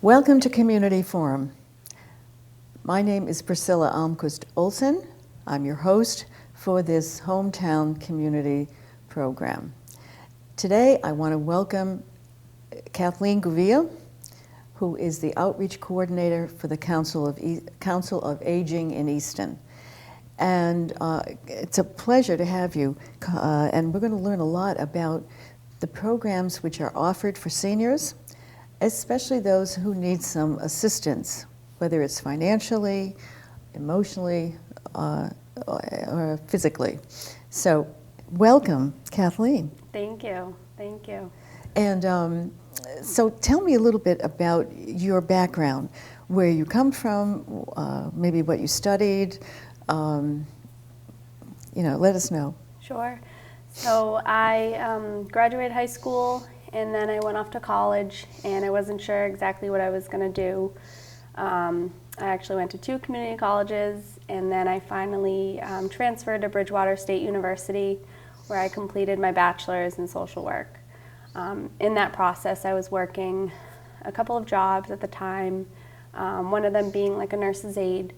Welcome to Community Forum. My name is Priscilla Almquist Olsen. I'm your host for this hometown community program. Today I want to welcome Kathleen Gouveia, who is the outreach coordinator for the Council of Aging in Easton. And it's a pleasure to have you, and we're going to learn a lot about the programs which are offered for seniors, especially those who need some assistance, whether it's financially, emotionally, or physically. So welcome, Kathleen. Thank you. Thank you. And so tell me a little bit about your background, where you come from, maybe what you studied. Let us know. Sure. So I graduated high school, and then I went off to college, and I wasn't sure exactly what I was going to do. I actually went to 2 community colleges, and then I finally transferred to Bridgewater State University, where I completed my bachelor's in social work. In that process, I was working a couple of jobs at the time, one of them being like a nurse's aide.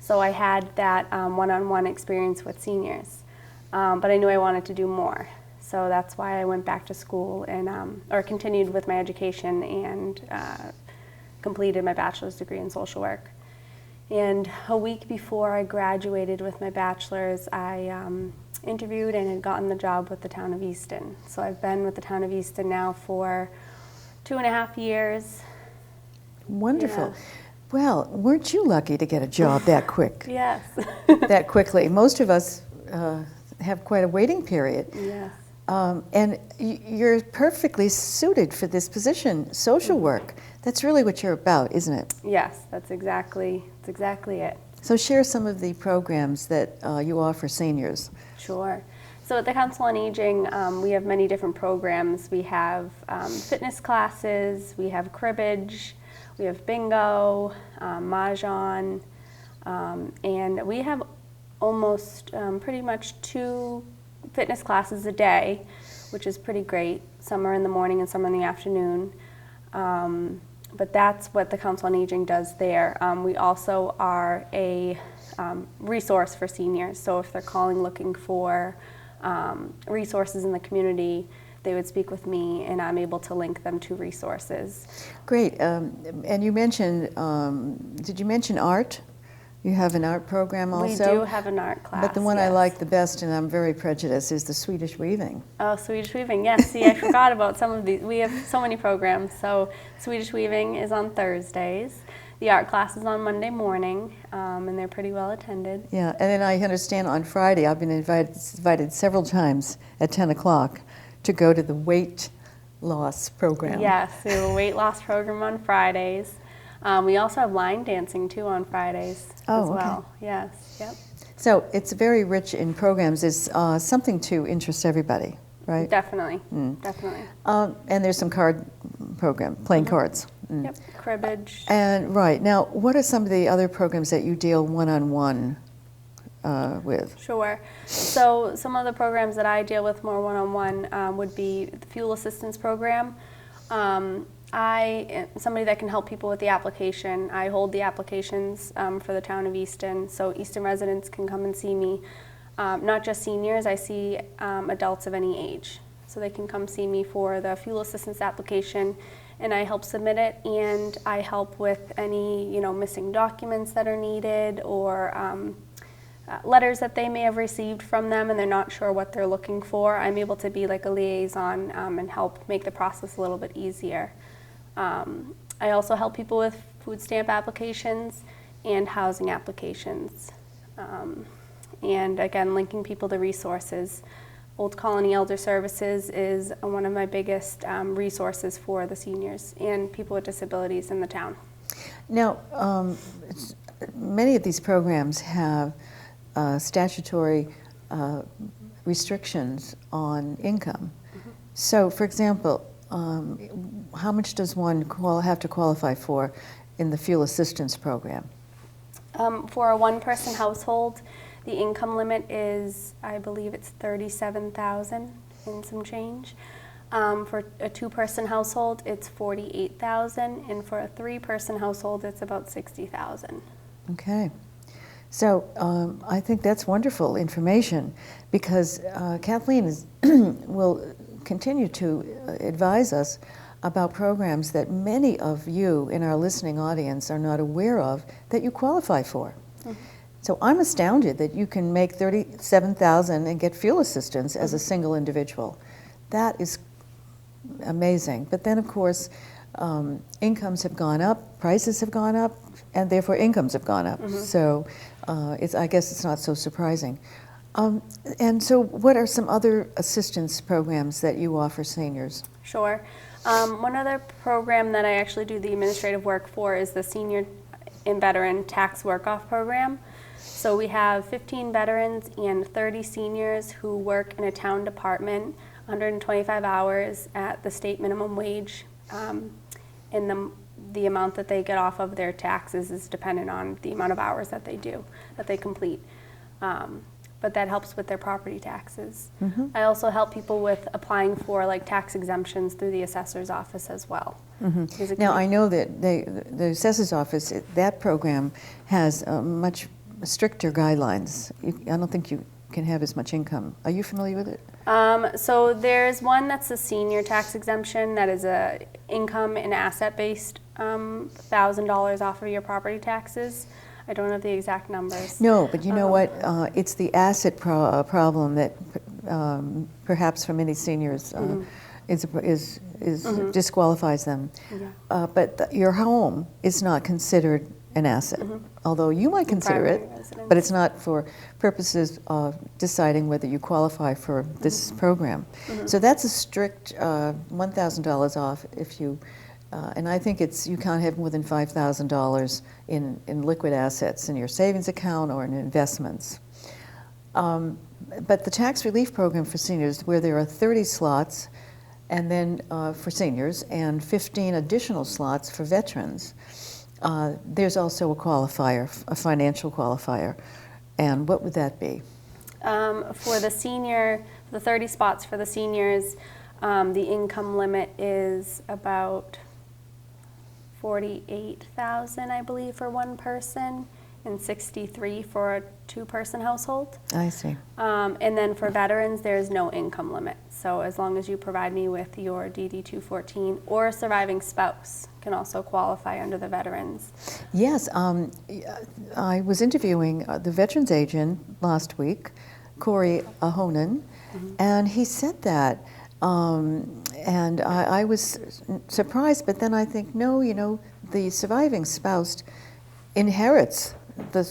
So I had that one-on-one experience with seniors, but I knew I wanted to do more. So that's why I went back to school and or continued with my education and completed my bachelor's degree in social work. And a week before I graduated with my bachelor's, I interviewed and had gotten the job with the town of Easton. So I've been with the town of Easton now for 2.5 years. Wonderful. Yeah. Well, weren't you lucky to get a job that quick? Yes. That quickly. Most of us have quite a waiting period. Yes. And you're perfectly suited for this position, social work. That's really what you're about, isn't it? Yes, that's exactly it. So share some of the programs that you offer seniors. Sure. So at the Council on Aging, we have many different programs. We have fitness classes, we have cribbage, we have bingo, mahjong, and we have almost pretty much 2 fitness classes a day, which is pretty great. Some are in the morning and some are in the afternoon. But that's what the Council on Aging does there. We also are a resource for seniors. So if they're calling looking for resources in the community, they would speak with me, and I'm able to link them to resources. Great. And you mentioned, did you mention art? You have an art program also? We do have an art class. But the one yes. I like the best, and I'm very prejudiced, is the Swedish weaving. Oh, Swedish weaving, yes. See, I forgot about some of these. We have so many programs. So Swedish weaving is on Thursdays. The art class is on Monday morning, and they're pretty well attended. Yeah, and then I understand on Friday, I've been invited several times at 10 o'clock to go to the weight loss program. Yes, we have a weight loss program on Fridays. We also have line dancing too on Fridays as well. Okay. Yes, yep. So it's very rich in programs. It's something to interest everybody, right? Definitely, definitely. And there's some card program, playing cards. Yep, cribbage. And right, now what are some of the other programs that you deal one-on-one with? Sure. So some of the programs that I deal with more one-on-one would be the fuel assistance program. I am somebody that can help people with the application. I hold the applications for the town of Easton, so Easton residents can come and see me. Not just seniors, I see adults of any age. So they can come see me for the fuel assistance application, and I help submit it, and I help with any missing documents that are needed, or letters that they may have received from them and they're not sure what they're looking for. I'm able to be like a liaison and help make the process a little bit easier. I also help people with food stamp applications and housing applications. And again, linking people to resources. Old Colony Elder Services is one of my biggest resources for the seniors and people with disabilities in the town. Now, many of these programs have statutory restrictions on income. Mm-hmm. So, for example, how much does one have to qualify for in the fuel assistance program? For a one-person household, the income limit is, I believe it's $37,000 and some change. For a 2-person household, it's $48,000, and for a 3-person household, it's about $60,000. Okay. So I think that's wonderful information, because Kathleen will continue to advise us about programs that many of you in our listening audience are not aware of that you qualify for. Mm-hmm. So I'm astounded that you can make $37,000 and get fuel assistance as a single individual. That is amazing. But then, of course, incomes have gone up, prices have gone up, and therefore incomes have gone up. Mm-hmm. So I guess it's not so surprising. And so what are some other assistance programs that you offer seniors? Sure. One other program that I actually do the administrative work for is the Senior and Veteran Tax Work-Off Program. So we have 15 veterans and 30 seniors who work in a town department, 125 hours at the state minimum wage, and the amount that they get off of their taxes is dependent on the amount of hours that they complete. But that helps with their property taxes. Mm-hmm. I also help people with applying for tax exemptions through the assessor's office as well. Mm-hmm. Now I know that the assessor's office, that program has much stricter guidelines. I don't think you can have as much income. Are you familiar with it? So there's one that's a senior tax exemption that is a income and asset-based $1,000 off of your property taxes. I don't know the exact numbers. No, but you know what? It's the asset problem that perhaps for many seniors mm-hmm. disqualifies them. Yeah. But your home is not considered an asset, mm-hmm. although you might consider it, residence. But it's not for purposes of deciding whether you qualify for this mm-hmm. program. Mm-hmm. So that's a strict $1,000 off if you, and I think you can't have more than $5,000 in liquid assets in your savings account or in investments. But the tax relief program for seniors, where there are 30 slots, and then for seniors, and 15 additional slots for veterans, there's also a qualifier, a financial qualifier. And what would that be? For the 30 spots for the seniors, the income limit is about $48,000, I believe, for one person, and $63,000 for a 2-person household. I see. And then for veterans, there's no income limit. So as long as you provide me with your DD-214 or a surviving spouse, can also qualify under the veterans. Yes, I was interviewing the veterans agent last week, Corey Ahonen, mm-hmm. and he said that. And I was surprised, but then I think, no, the surviving spouse inherits the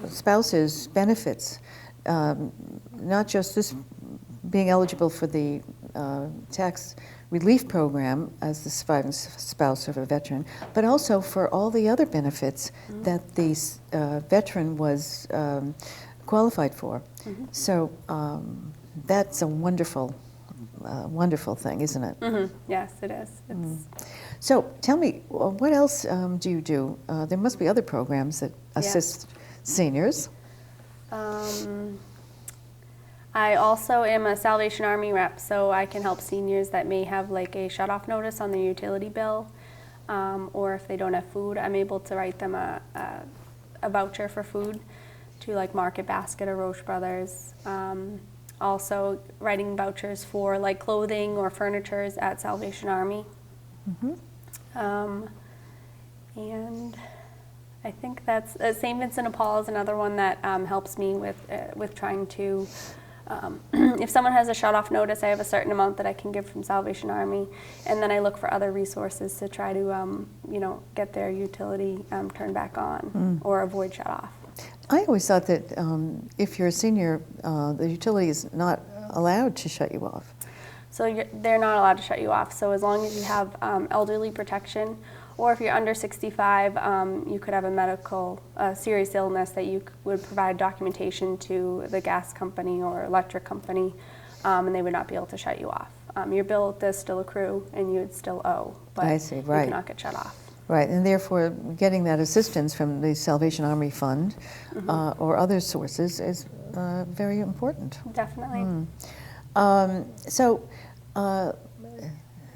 spouse's benefits, not just this being eligible for the tax relief program as the surviving spouse of a veteran, but also for all the other benefits mm-hmm. that the veteran was qualified for. Mm-hmm. So that's a wonderful thing, isn't it? Mm-hmm. Yes, it is. So tell me, what else do you do? There must be other programs that assist seniors. I also am a Salvation Army rep, so I can help seniors that may have a shut-off notice on their utility bill, or if they don't have food, I'm able to write them a voucher for food to Market Basket or Roche Brothers. Also writing vouchers for clothing or furnitures at Salvation Army. Mm-hmm. And I think that's St. Vincent de Paul is another one that helps me with trying to. If someone has a shut-off notice, I have a certain amount that I can give from Salvation Army, and then I look for other resources to try to, get their utility turned back on or avoid shut-off. I always thought that if you're a senior, the utility is not allowed to shut you off. So they're not allowed to shut you off. So as long as you have elderly protection, or if you're under 65, you could have a serious illness that you would provide documentation to the gas company or electric company, and they would not be able to shut you off. Your bill does still accrue, and you would still owe, but I see, right. You cannot get shut off. Right, and therefore getting that assistance from the Salvation Army Fund mm-hmm. Or other sources is very important. Definitely. So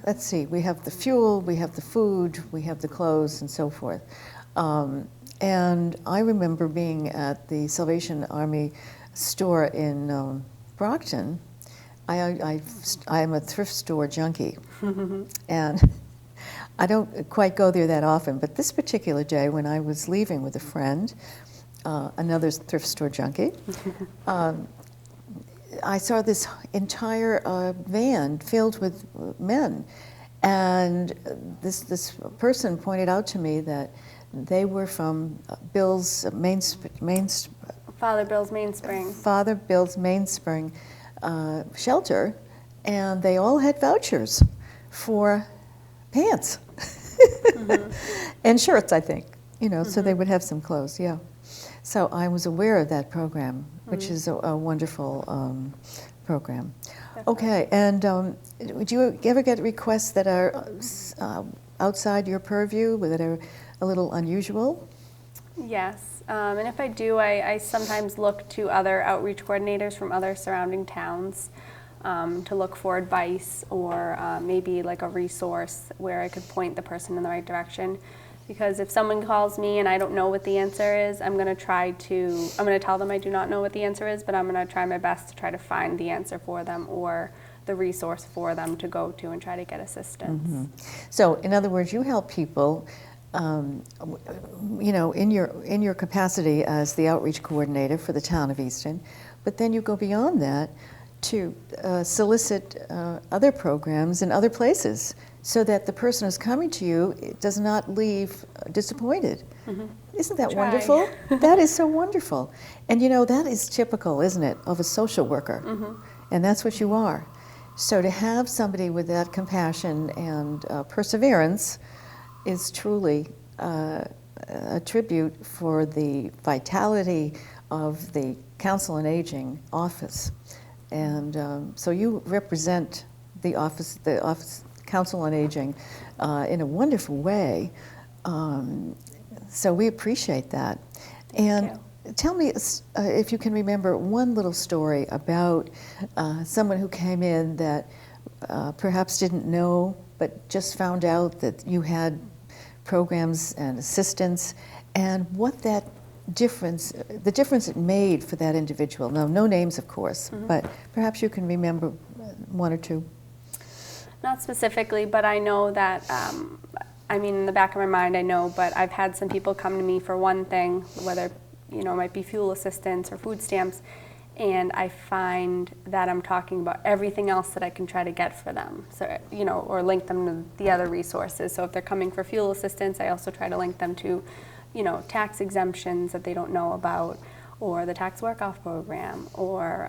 let's see, we have the fuel, we have the food, we have the clothes, and so forth. And I remember being at the Salvation Army store in Brockton. I'm a thrift store junkie, and I don't quite go there that often, but this particular day when I was leaving with a friend, another thrift store junkie, I saw this entire van filled with men, and this person pointed out to me that they were from Father Bill's Mainspring. Father Bill's Mainspring shelter, and they all had vouchers for pants and shirts, I think, so they would have some clothes, yeah. So I was aware of that program, which is a wonderful program. Definitely. Okay, and would you ever get requests that are outside your purview, that are a little unusual? Yes, and if I do, I sometimes look to other outreach coordinators from other surrounding towns to look for advice or maybe like a resource where I could point the person in the right direction. Because if someone calls me and I don't know what the answer is, I'm going to tell them I do not know what the answer is, but I'm going to try my best to try to find the answer for them or the resource for them to go to and try to get assistance. Mm-hmm. So, in other words, you help people, in your capacity as the outreach coordinator for the town of Easton, but then you go beyond that to solicit other programs in other places, so that the person who's coming to you does not leave disappointed. Mm-hmm. Isn't that wonderful? That is so wonderful. And that is typical, isn't it, of a social worker? Mm-hmm. And that's what you are. So to have somebody with that compassion and perseverance is truly a tribute for the vitality of the Council on Aging office. And so you represent the office Council on Aging in a wonderful way. So we appreciate that. And tell me if you can remember one little story about someone who came in that perhaps didn't know, but just found out that you had programs and assistance, and what the difference it made for that individual. Now, no names, of course, but perhaps you can remember one or two. Not specifically, but I know that, in the back of my mind I know, but I've had some people come to me for one thing, whether, it might be fuel assistance or food stamps, and I find that I'm talking about everything else that I can try to get for them, so, or link them to the other resources. So if they're coming for fuel assistance, I also try to link them to, tax exemptions that they don't know about, or the tax work-off program, or,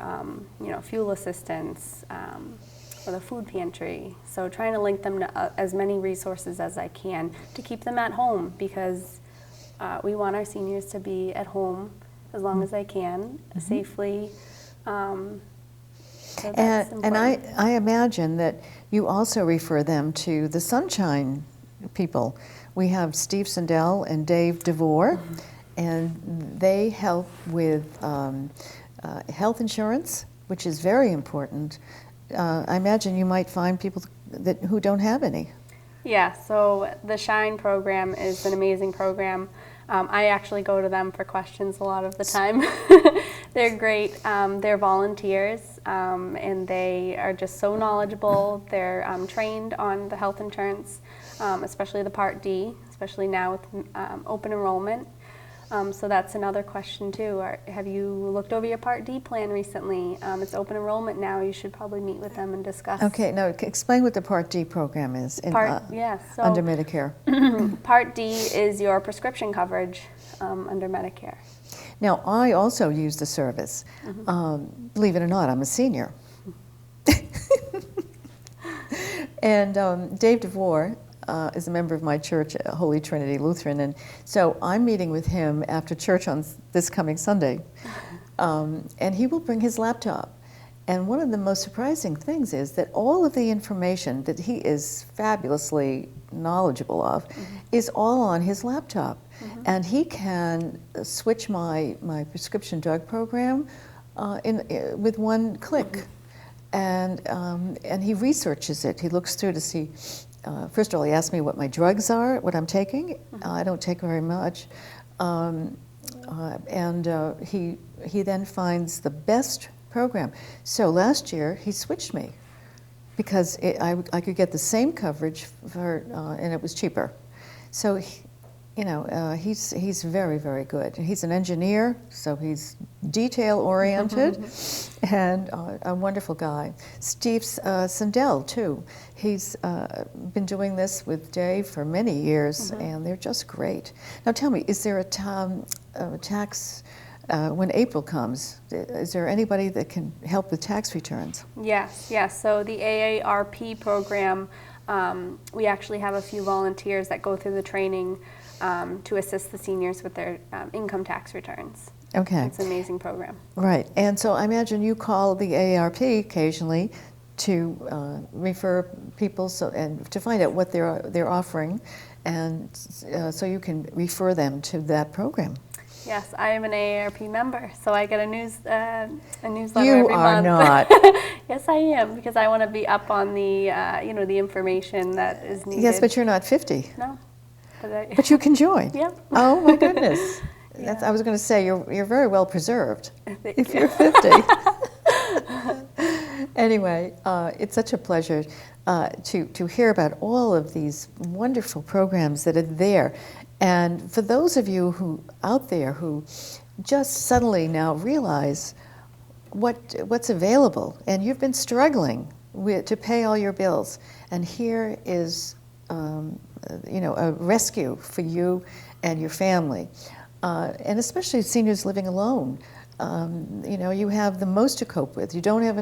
fuel assistance, or the food pantry. So trying to link them to as many resources as I can to keep them at home, because we want our seniors to be at home as long as they can, safely. So that's important. And I imagine that you also refer them to the Sunshine people. We have Steve Sandell and Dave DeVore, and they help with health insurance, which is very important. I imagine you might find people who don't have any. Yeah, so the SHINE program is an amazing program. I actually go to them for questions a lot of the time. They're great. They're volunteers, and they are just so knowledgeable. They're trained on the health insurance, especially the Part D, especially now with open enrollment. So that's another question too. Have you looked over your Part D plan recently? It's open enrollment now. You should probably meet with them and discuss. Okay, now explain what the Part D program is So under Medicare. Part D is your prescription coverage under Medicare. Now, I also use the service. Believe it or not, I'm a senior. And Dave DeVore is a member of my church, Holy Trinity Lutheran, and so I'm meeting with him after church on this coming Sunday, and he will bring his laptop. And one of the most surprising things is that all of the information that he is fabulously knowledgeable of is all on his laptop. And he can switch my prescription drug program with one click. and he researches it. He looks through to see. First of all, he asks me what my drugs are, what I'm taking. I don't take very much, he then finds the best program. So last year he switched me because I could get the same coverage and it was cheaper. So he's very, very good. He's an engineer, so he's detail-oriented and a wonderful guy. Steve Sandell, too. He's been doing this with Dave for many years, and they're just great. Now tell me, is there a tax, when April comes, is there anybody that can help with tax returns? Yes. So the AARP program, we actually have a few volunteers that go through the training to assist the seniors with their income tax returns. Okay. It's an amazing program. Right, and so I imagine you call the AARP occasionally to refer people and to find out what they're offering, and so you can refer them to that program. Yes, I am an AARP member, so I get a newsletter You every are month. not. Yes, I am, because I want to be up on the the information that is needed. Yes, but you're not 50. No. But you can join. Yep. Oh my goodness. Yeah. I was going to say you're very well preserved if you. you're 50. Anyway, it's such a pleasure to hear about all of these wonderful programs that are there. And for those of you out there who just suddenly now realize what's available, and you've been struggling to pay all your bills, and here is a rescue for you and your family, and especially seniors living alone. You have the most to cope with. You don't have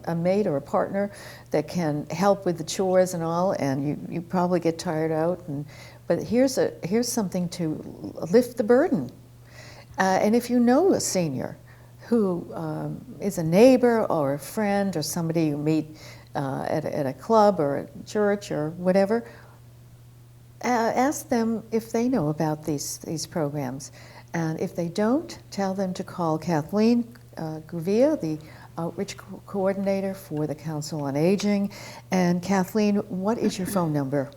a mate or a partner that can help with the chores and all, and you probably get tired out. But here's something to lift the burden. And if you know a senior who is a neighbor or a friend or somebody you meet at a club or a church or whatever, ask them if they know about these programs. And if they don't, tell them to call Kathleen Gouveia, the outreach coordinator for the Council on Aging. And Kathleen, what is your phone number?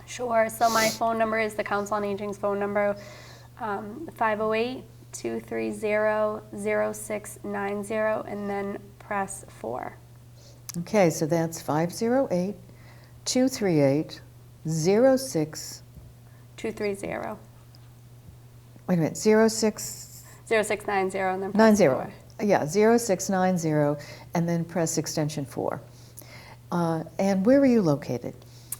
Sure. So my phone number is the Council on Aging's phone number, 508-230-0690, and then press 4. Okay, so that's 508-238-06. 230. Wait a minute, 06? 0690, and then press 4. Yeah, 0690, and then press extension 4. And where are you located?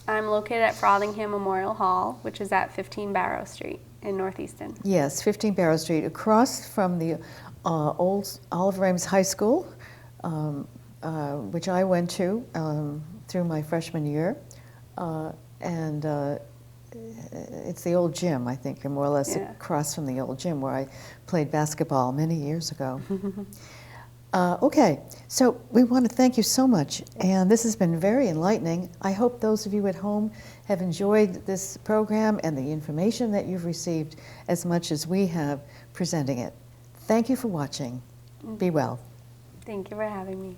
I'm located at Frothingham Memorial Hall, which is at 15 Barrow Street in North Easton. Yes, 15 Barrow Street, across from the old Olive Rames High School, which I went to through my freshman year. And it's the old gym, I think, or more or less across from the old gym where I played basketball many years ago. Okay, so we want to thank you so much, and this has been very enlightening. I hope those of you at home have enjoyed this program and the information that you've received as much as we have presenting it. Thank you for watching. Be well. Thank you for having me.